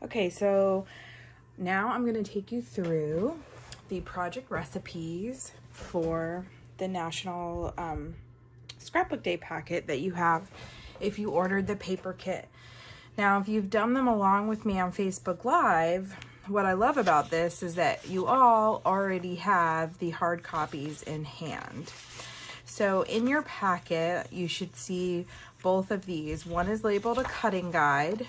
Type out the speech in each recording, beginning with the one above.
Okay, so now I'm going to take you through the project recipes for the National Scrapbook Day packet that you have if you ordered the paper kit. Now, if you've done them along with me on Facebook Live, what I love about this is that you all already have the hard copies in hand. So in your packet, you should see both of these. One is labeled a cutting guide.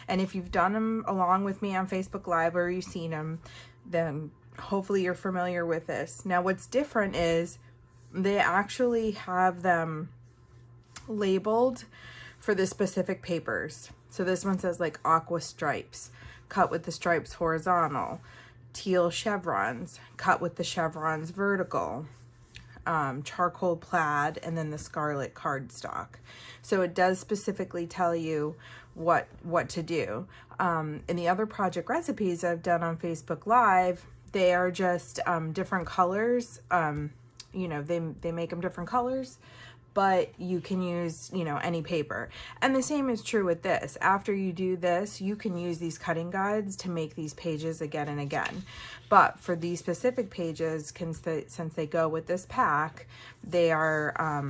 And if you've done them along with me on Facebook Live or you've seen them, then hopefully you're familiar with this. Now, what's different is they actually have them labeled for the specific papers. So this one says like aqua stripes, cut with the stripes horizontal, teal chevrons, cut with the chevrons vertical, charcoal plaid, and then the scarlet cardstock. So it does specifically tell you what to do. And the other project recipes I've done on Facebook Live, they are just different colors. You know, they make them different colors, but you can use, you know, any paper. And the same is true with this. After you do this, you can use these cutting guides to make these pages again and again. But for these specific pages, since they go with this pack, they are,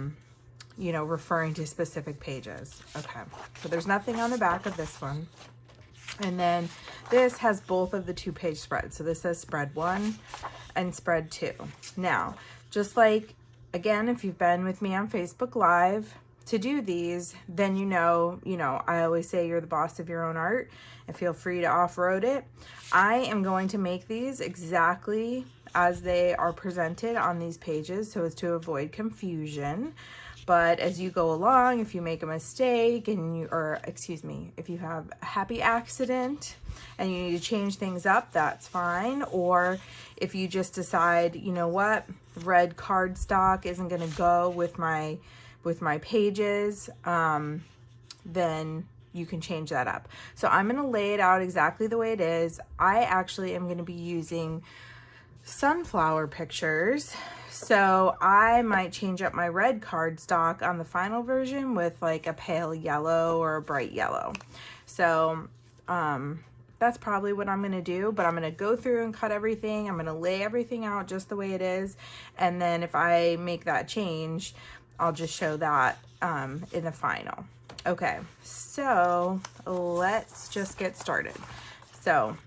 you know, referring to specific pages. Okay, so there's nothing on the back of this one. And then this has both of the 2-page spreads. So this says spread 1 and spread 2. Now, just like, again, if you've been with me on Facebook Live to do these, then you know, I always say you're the boss of your own art and feel free to off-road it. I am going to make these exactly as they are presented on these pages so as to avoid confusion. But as you go along, if you make a mistake and if you have a happy accident and you need to change things up, that's fine. Or if you just decide, you know what, red cardstock isn't going to go with my pages, then you can change that up. So I'm going to lay it out exactly the way it is. I actually am going to be using sunflower pictures. So I might change up my red cardstock on the final version with like a pale yellow or a bright yellow. So that's probably what I'm going to do, but I'm going to go through and cut everything. I'm going to lay everything out just the way it is. And then if I make that change, I'll just show that in the final. Okay, so let's just get started. So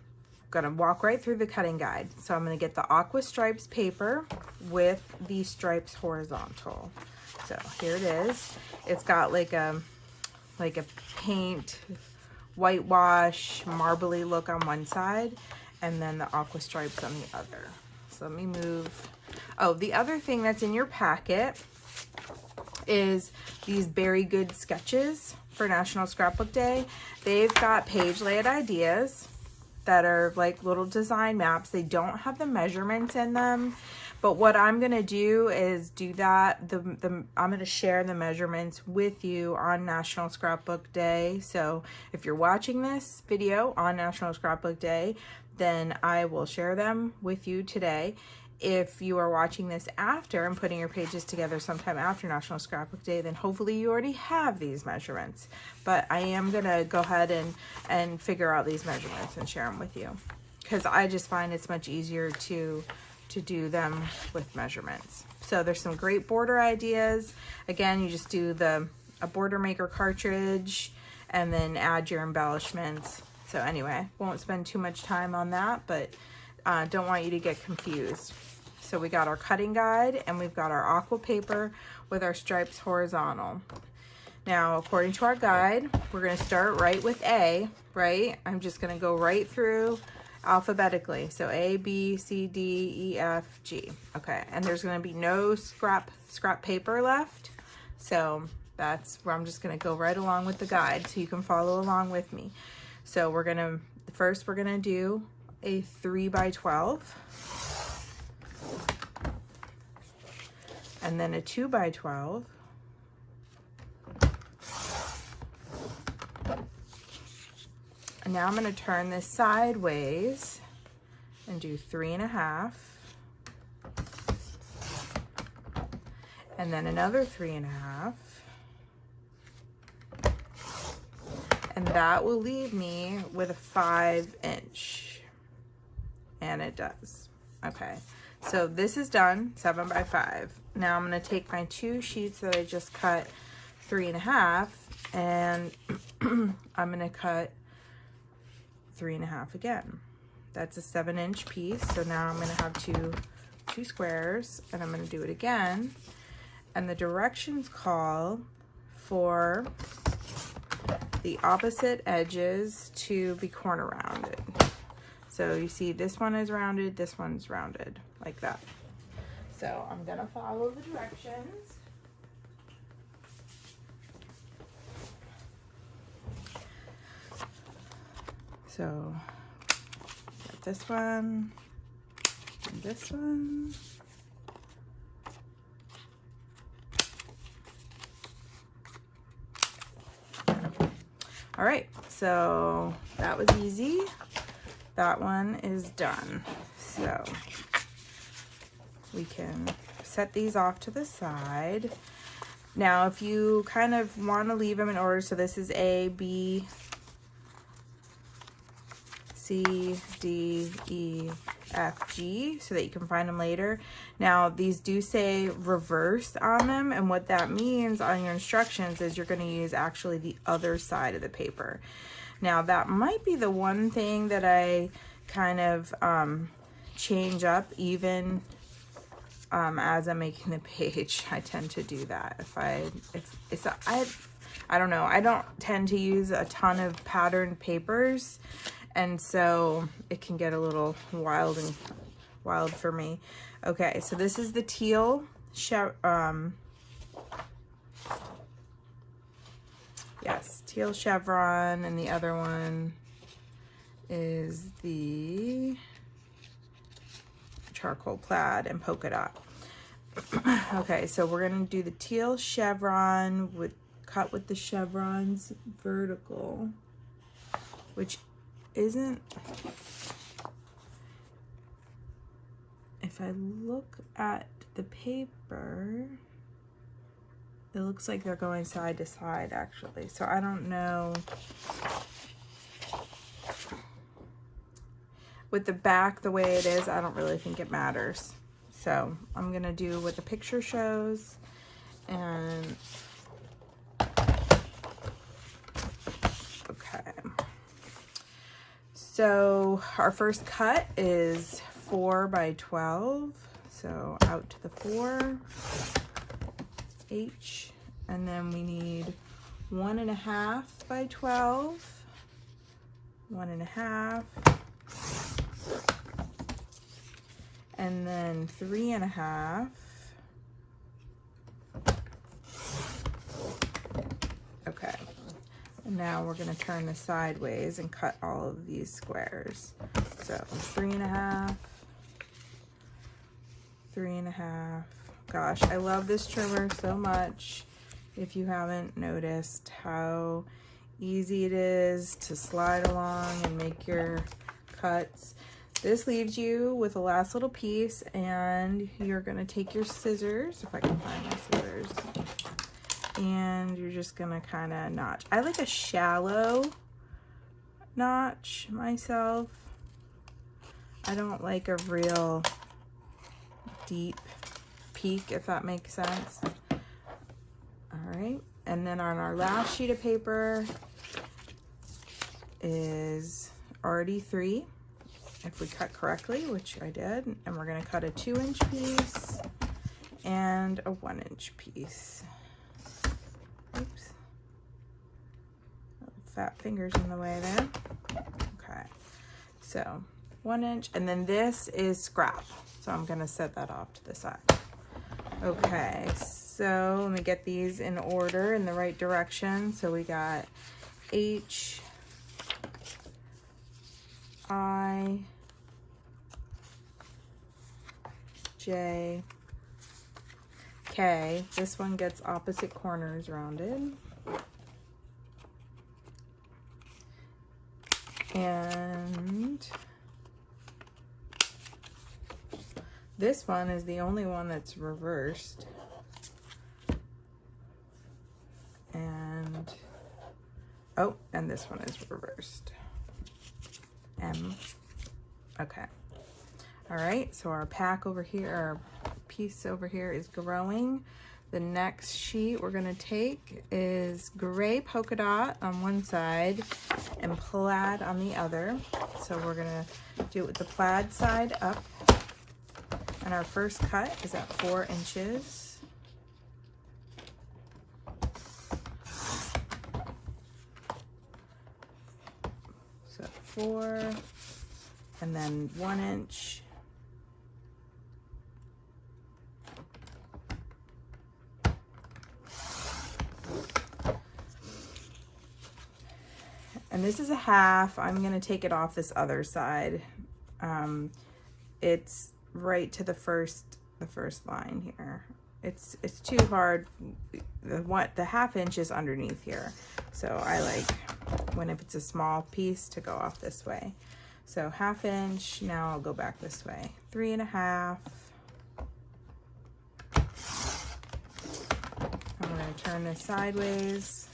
gonna walk right through the cutting guide. So I'm gonna get the aqua stripes paper with the stripes horizontal. So here it is. It's got like a paint, whitewash, marbly look on one side, and then the aqua stripes on the other. So let me move. Oh, the other thing that's in your packet is these Very Good sketches for National Scrapbook Day. They've got page layout ideas that are like little design maps. They don't have the measurements in them, but what I'm gonna do is do that. I'm gonna share the measurements with you on National Scrapbook Day. So if you're watching this video on National Scrapbook Day, then I will share them with you today. If you are watching this after and putting your pages together sometime after National Scrapbook Day, then hopefully you already have these measurements. But I am gonna go ahead and figure out these measurements and share them with you, because I just find it's much easier to do them with measurements. So there's some great border ideas. Again, you just do a border maker cartridge and then add your embellishments. So anyway, won't spend too much time on that, but don't want you to get confused. So we got our cutting guide and we've got our aqua paper with our stripes horizontal. Now, according to our guide, we're going to start right with A, right? I'm just going to go right through alphabetically. So A, B, C, D, E, F, G. Okay, and there's going to be no scrap paper left. So that's where I'm just going to go right along with the guide so you can follow along with me. So we're going to do a 3x12, and then a 2x12, and now I'm going to turn this sideways and do 3.5, and then another 3.5, And that will leave me with a 5-inch. And it does. Okay, so this is done, 7 by 5. Now I'm going to take my 2 sheets that I just cut 3.5, and I'm going to cut 3.5 again. That's a 7-inch piece. So now I'm going to have two squares, and I'm going to do it again. And the directions call for the opposite edges to be corner rounded. So you see this one is rounded, this one's rounded, like that. So I'm gonna follow the directions. So got this one and this one. All right, so that was easy. That one is done. So we can set these off to the side. Now, if you kind of want to leave them in order, so this is A, B, C, D, E, F, G, so that you can find them later. Now, these do say reverse on them, and what that means on your instructions is you're going to use actually the other side of the paper. Now, that might be the one thing that I kind of change up even as I'm making the page. I tend to do that. I don't know. I don't tend to use a ton of patterned papers, and so it can get a little wild for me. Okay, so this is the teal teal chevron, and the other one is the charcoal plaid and polka dot. Okay, so we're gonna do the teal chevron cut with the chevrons vertical, which isn't, if I look at the paper, it looks like they're going side to side actually. So I don't know. With the back the way it is, I don't really think it matters. So I'm gonna do what the picture shows, and okay. So our first cut is 4 by 12. So out to the 4, H, and then we need 1.5 by 12, 1.5, and then 3.5. Okay, and now we're gonna turn this sideways and cut all of these squares. So 3.5, 3.5. Gosh, I love this trimmer so much. If you haven't noticed how easy it is to slide along and make your cuts. This leaves you with the last little piece, and you're gonna take your scissors, if I can find my scissors, and you're just gonna kind of notch. I like a shallow notch myself. I don't like a real deep peak, if that makes sense. All right, and then on our last sheet of paper is already 3, if we cut correctly, which I did, and we're gonna cut a 2-inch piece and a 1-inch piece. Oops, little fat fingers in the way there. Okay, so 1 inch, and then this is scrap, so I'm gonna set that off to the side. Okay, so let me get these in order in the right direction. So we got H, I, J, K. This one gets opposite corners rounded. And this one is the only one that's reversed. And, oh, and this one is reversed. M. Okay. All right, so our pack over here, our piece over here is growing. The next sheet we're gonna take is gray polka dot on one side and plaid on the other. So we're gonna do it with the plaid side up. And our first cut is at 4 inches. So 4, and then 1 inch. And this is a half. I'm gonna take it off this other side. It's right to the first line here. It's too hard. The half inch is underneath here. So I like when if it's a small piece to go off this way. So 1/2 inch, now I'll go back this way. 3 1/2. I'm gonna turn this sideways.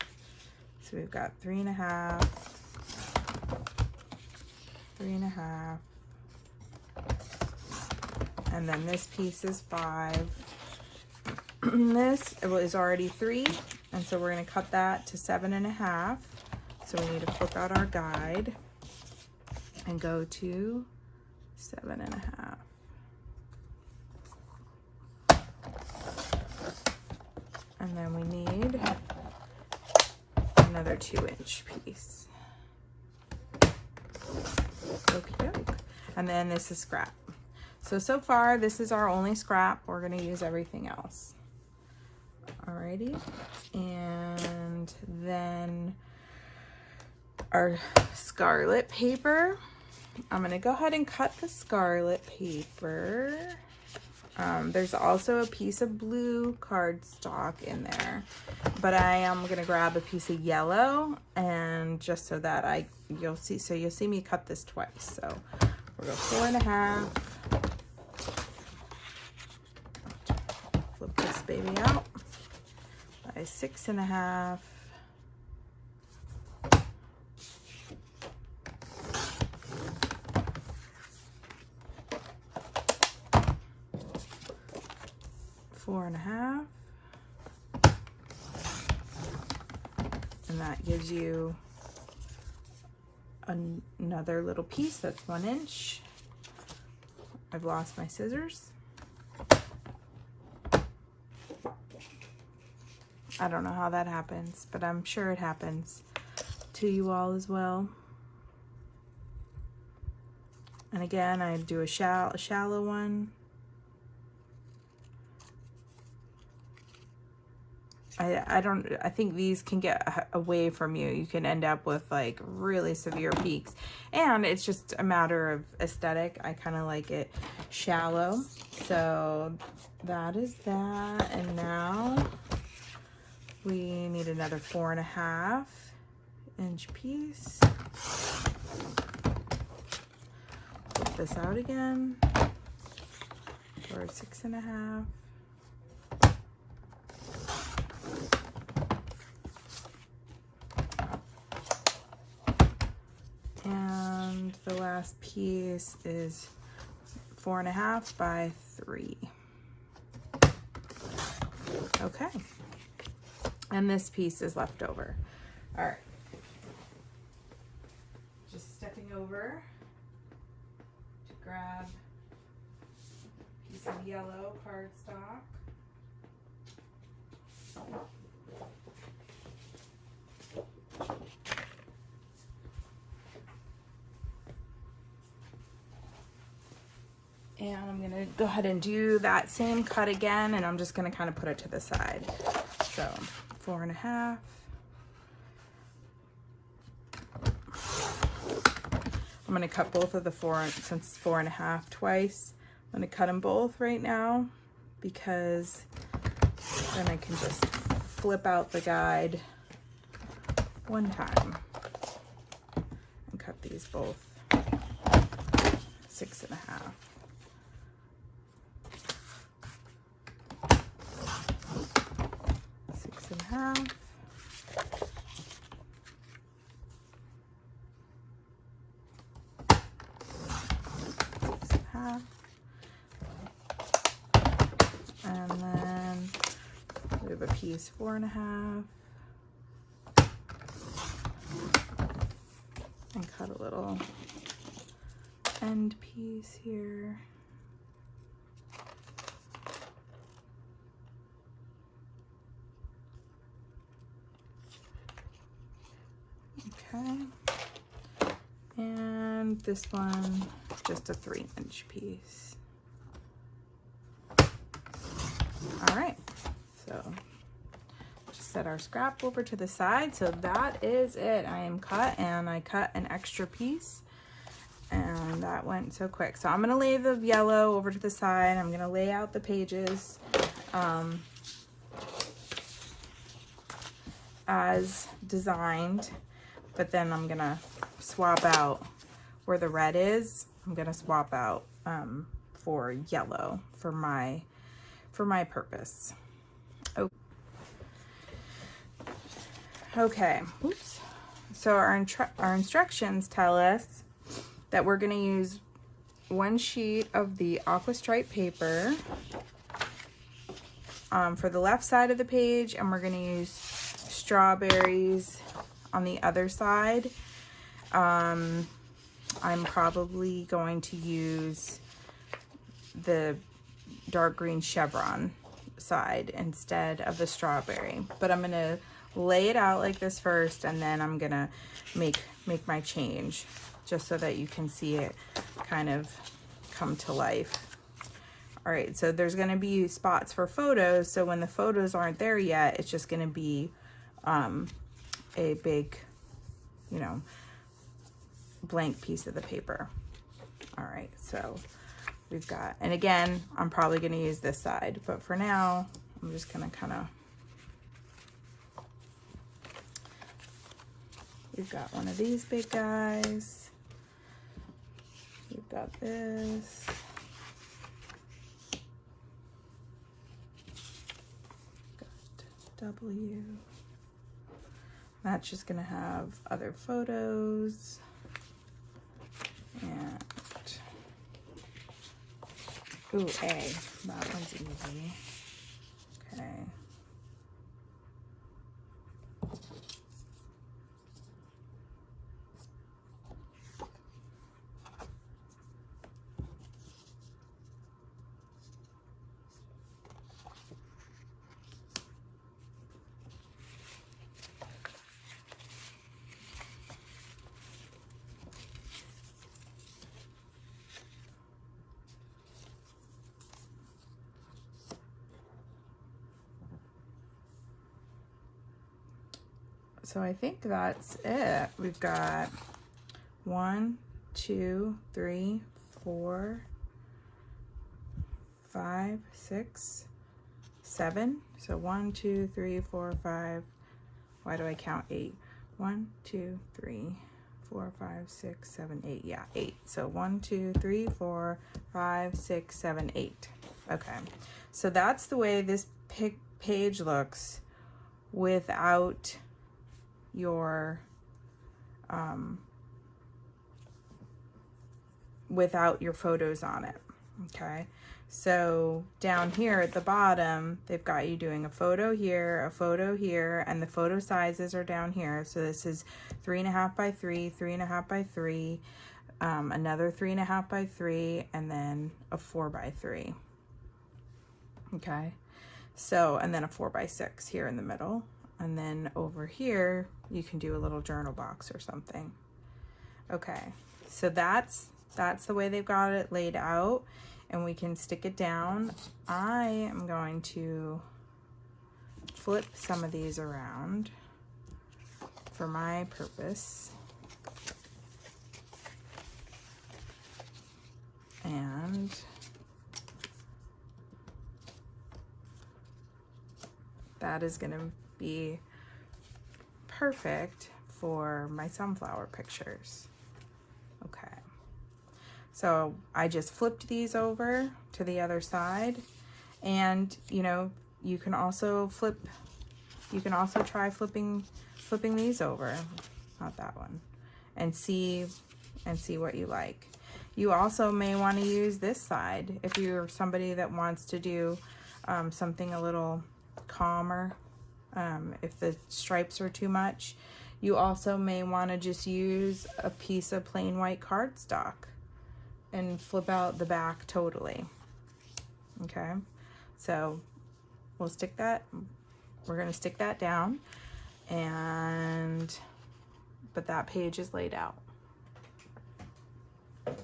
So we've got 3 1/2, 3 1/2, and then this piece is 5. This is already 3, and so we're going to cut that to 7 1/2. So we need to flip out our guide and go to 7 1/2. And then we need another 2 inch piece. Okey-doke. And then this is scrap. So far this is our only scrap. We're gonna use everything else. Alrighty, and then our scarlet paper. I'm gonna go ahead and cut the scarlet paper. There's also a piece of blue cardstock in there, but I am gonna grab a piece of yellow, and just so that you'll see me cut this twice. So we'll go 4 1/2. Flip this baby out by 6 1/2. Four 1/2, and that gives you another little piece that's 1 inch. I've lost my scissors. I don't know how that happens, but I'm sure it happens to you all as well. And again, I do a shallow one. I think these can get away from you. You can end up with like really severe peaks, and it's just a matter of aesthetic. I kind of like it shallow. So that is that. And now we need another 4 1/2 inch piece. Flip this out again for 6 1/2. And the last piece is 4 1/2 by 3. Okay. And this piece is left over. All right. Just stepping over to grab a piece of yellow cardstock. And I'm gonna go ahead and do that same cut again, and I'm just gonna kind of put it to the side. So 4 1/2. I'm gonna cut both of the since 4 1/2 twice. I'm gonna cut them both right now, because then I can just flip out the guide one time and cut these both 6 1/2. 1.5. And then we have a piece 4.5. And cut a little end piece here. Okay. And this one, just a 3-inch piece. All right, so just set our scrap over to the side. So that is it. I am cut, and I cut an extra piece, and that went so quick. So I'm gonna lay the yellow over to the side. I'm gonna lay out the pages as designed, but then I'm gonna swap out where the red is. I'm gonna swap out for yellow for my purpose. Okay, oops. So our instructions tell us that we're gonna use 1 sheet of the aqua stripe paper for the left side of the page, and we're gonna use strawberries on the other side. I'm probably going to use the dark green chevron side instead of the strawberry, but I'm gonna lay it out like this first, and then I'm gonna make my change just so that you can see it kind of come to life. All right, so there's gonna be spots for photos, so when the photos aren't there yet, it's just gonna be a big, you know, blank piece of the paper. All right, so we've got, and again, I'm probably gonna use this side, but for now, I'm just gonna kind of, we've got one of these big guys. We've got this. Got W. That's just gonna have other photos. And ooh, A. That one's easy. Okay. So I think that's it. We've got 1, 2, 3, 4, 5, 6, 7. So 1, 2, 3, 4, 5. Why do I count 8? 1, 2, 3, 4, 5, 6, 7, 8. Yeah, 8. So 1, 2, 3, 4, 5, 6, 7, 8. Okay. So that's the way this page looks without your photos on it. Okay, so down here at the bottom, they've got you doing a photo here, and the photo sizes are down here. So this is 3.5 by 3, 3.5 by 3, another 3.5 by 3, and then a 4 by 3. Okay, so, and then a 4 by 6 here in the middle. And then over here, you can do a little journal box or something. Okay, so that's the way they've got it laid out, and we can stick it down. I am going to flip some of these around for my purpose. And that is gonna be perfect for my sunflower pictures. Okay, so I just flipped these over to the other side, and you know, you can also try flipping these over, not that one, and see what you like. You also may want to use this side if you're somebody that wants to do something a little calmer. If the stripes are too much, you also may want to just use a piece of plain white cardstock and flip out the back totally. Okay, so we'll stick that, we're going to stick that down, but that page is laid out. All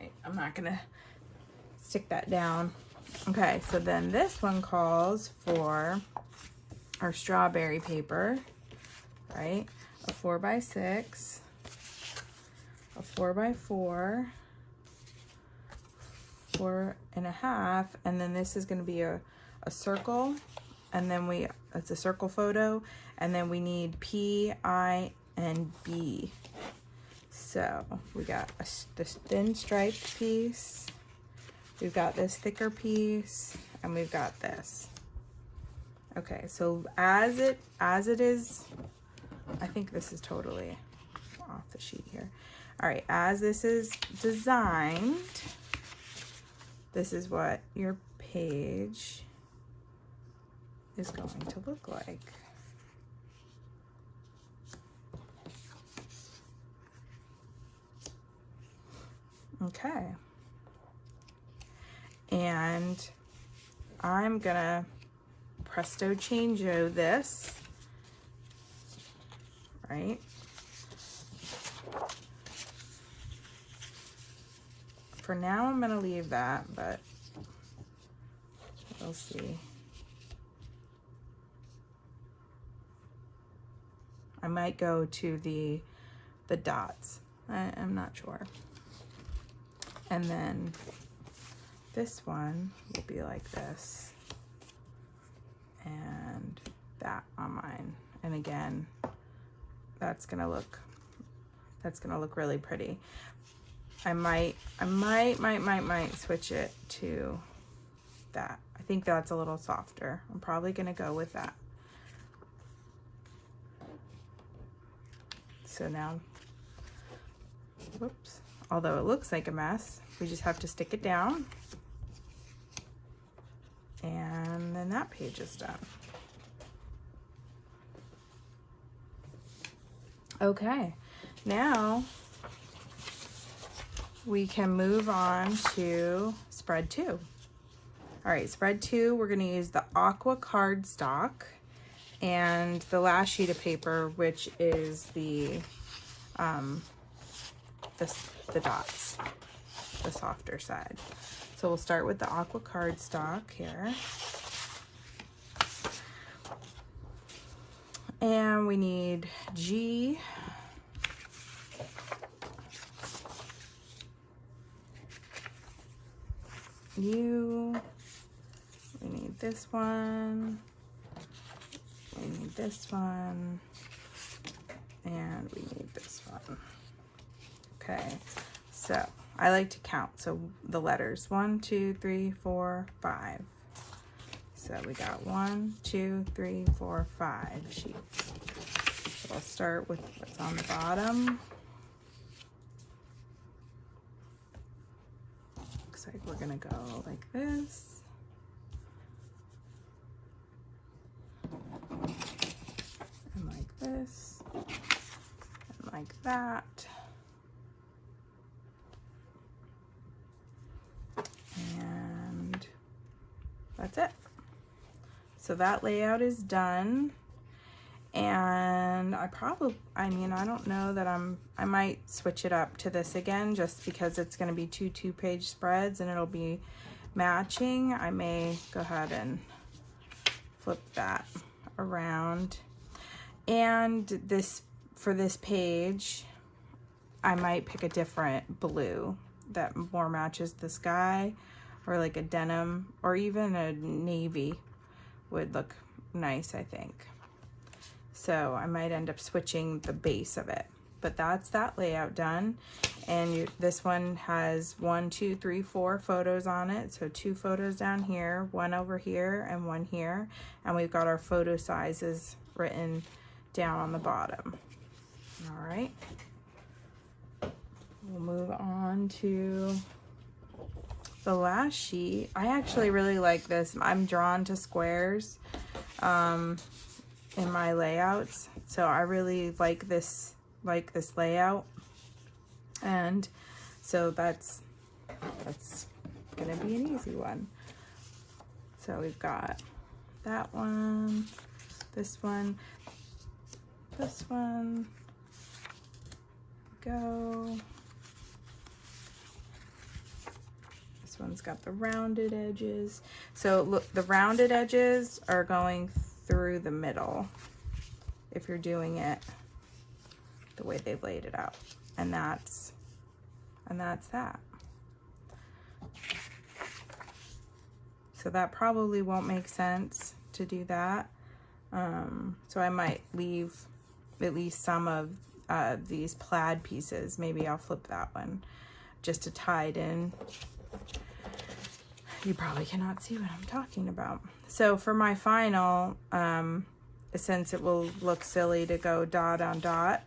right, I'm not going to stick that down. Okay, so then this one calls for our strawberry paper, right? A 4x6, a 4x4, 4.5, and then this is going to be a circle, and then it's a circle photo, and then we need P, I, and B. So we got this thin striped piece, we've got this thicker piece, and we've got this. Okay, so as it is, I think this is totally off the sheet here. All right, as this is designed, this is what your page is going to look like. Okay. And I'm gonna presto changeo this, right? For now, I'm gonna leave that, but we'll see. I might go to the dots. I'm not sure. And then this one will be like this, and that on mine. And again, that's gonna look really pretty. I might switch it to that. I think that's a little softer. I'm probably gonna go with that. So now, whoops, although it looks like a mess, we just have to stick it down, and then that page is done. Okay, now we can move on to spread 2. All right, spread 2, we're gonna use the aqua cardstock and the last sheet of paper, which is the dots, the softer side. So we'll start with the aqua cardstock here. And we need G, U, we need this one, we need this one, and we need this one. Okay, so I like to count, so the letters 1, 2, 3, 4, 5. So we got 1, 2, 3, 4, 5 sheets. So I'll start with what's on the bottom. Looks like we're gonna go like this. And like this. And like that. And that's it. So that layout is done. And I don't know that I might switch it up to this again, just because it's going to be two 2-page spreads and it'll be matching. I may go ahead and flip that around. And for this page, I might pick a different blue that more matches the sky, or like a denim, or even a navy would look nice, I think. So I might end up switching the base of it, but that's that layout done. And this one has 1, 2, 3, 4 photos on it. So 2 photos down here, 1 over here, and 1 here. And we've got our photo sizes written down on the bottom. All right. We'll move on into the last sheet. I actually really like this. I'm drawn to squares in my layouts, so I really like this layout, and so that's gonna be an easy one. So we've got that one, this one, this one. Go. This one's got the rounded edges. So look, the rounded edges are going through the middle if you're doing it the way they've laid it out. And that's that. So that probably won't make sense to do that. So I might leave at least some of these plaid pieces. Maybe I'll flip that one just to tie it in. You probably cannot see what I'm talking about. So for my final, since it will look silly to go dot on dot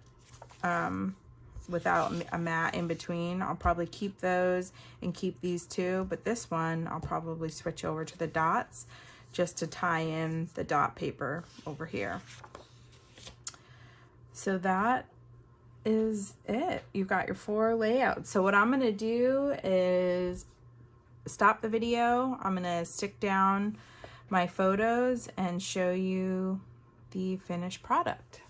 without a mat in between, I'll probably keep those and keep these two, but this one I'll probably switch over to the dots just to tie in the dot paper over here. So that is it. You've got your 4 layouts. So what I'm going to do is stop the video. I'm going to stick down my photos and show you the finished product.